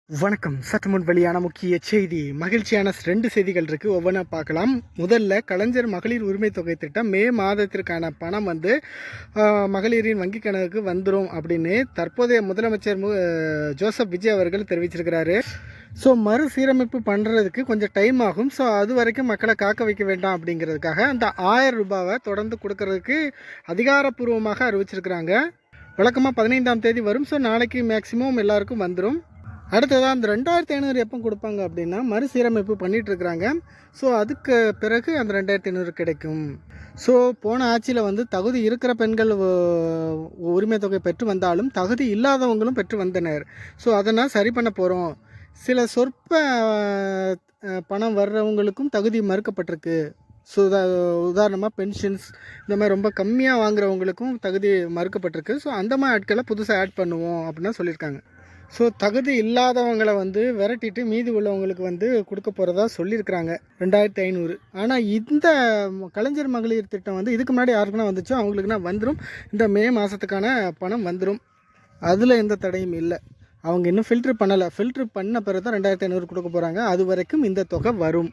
வணக்கம். சற்று முன் வெளியான முக்கிய செய்தி. மகிழ்ச்சியான 2 செய்திகள் இருக்குது. ஒவ்வொன்றா பார்க்கலாம். முதல்ல கலைஞர் மகளிர் உரிமை தொகை திட்டம் மே மாதத்திற்கான பணம் மகளிரின் வங்கி கணக்குக்கு வந்துடும் அப்படின்னு தற்போதைய முதலமைச்சர் ஜோசப் விஜய் அவர்கள் தெரிவிச்சிருக்கிறாரு. ஸோ மறுசீரமைப்பு பண்ணுறதுக்கு கொஞ்சம் டைம் ஆகும். ஸோ அது வரைக்கும் மக்களை காக்க வைக்க வேண்டாம் அப்படிங்கிறதுக்காக அந்த 1000 ரூபாவை தொடர்ந்து கொடுக்கறதுக்கு அதிகாரப்பூர்வமாக அறிவிச்சிருக்கிறாங்க. வழக்கமாக 15ஆம் தேதி வரும். ஸோ நாளைக்கு மேக்சிமம் எல்லாருக்கும் வந்துடும். அடுத்ததாக அந்த 2500 எப்போ கொடுப்பாங்க அப்படின்னா மறுசீரமைப்பு பண்ணிகிட்ருக்குறாங்க. ஸோ அதுக்கு பிறகு அந்த 2500 கிடைக்கும். ஸோ போன ஆட்சியில் தகுதி இருக்கிற பெண்கள் உரிமை தொகை பெற்று வந்தாலும் தகுதி இல்லாதவங்களும் பெற்று வந்தனர். ஸோ அதனால் சரி பண்ண போகிறோம். சில சொற்ப பணம் வர்றவங்களுக்கும் தகுதி மறுக்கப்பட்டிருக்கு. ஸோ உதாரணமாக பென்ஷன்ஸ் இந்த மாதிரி ரொம்ப கம்மியாக வாங்குறவங்களுக்கும் தகுதி மறுக்கப்பட்டிருக்கு. ஸோ அந்த மாதிரி ஆட்களை புதுசாக ஆட் பண்ணுவோம் அப்படின்னு சொல்லியிருக்காங்க. ஸோ தகுதி இல்லாதவங்களை விரட்டிட்டு மீதி உள்ளவங்களுக்கு கொடுக்க போகிறதா சொல்லியிருக்கிறாங்க 2500. ஆனால் இந்த கலைஞர் மகளிர் திட்டம் இதுக்கு முன்னாடி யாருக்குன்னா வந்துச்சோ அவங்களுக்குன்னா வந்துடும். இந்த மே மாதத்துக்கான பணம் வந்துடும். அதில் எந்த தடையும் இல்லை. அவங்க இன்னும் ஃபில்ட்ரு பண்ணலை. ஃபில்ட்ரு பண்ண பிறகு தான் 2500 கொடுக்க போகிறாங்க. அது வரைக்கும் இந்த தொகை வரும்.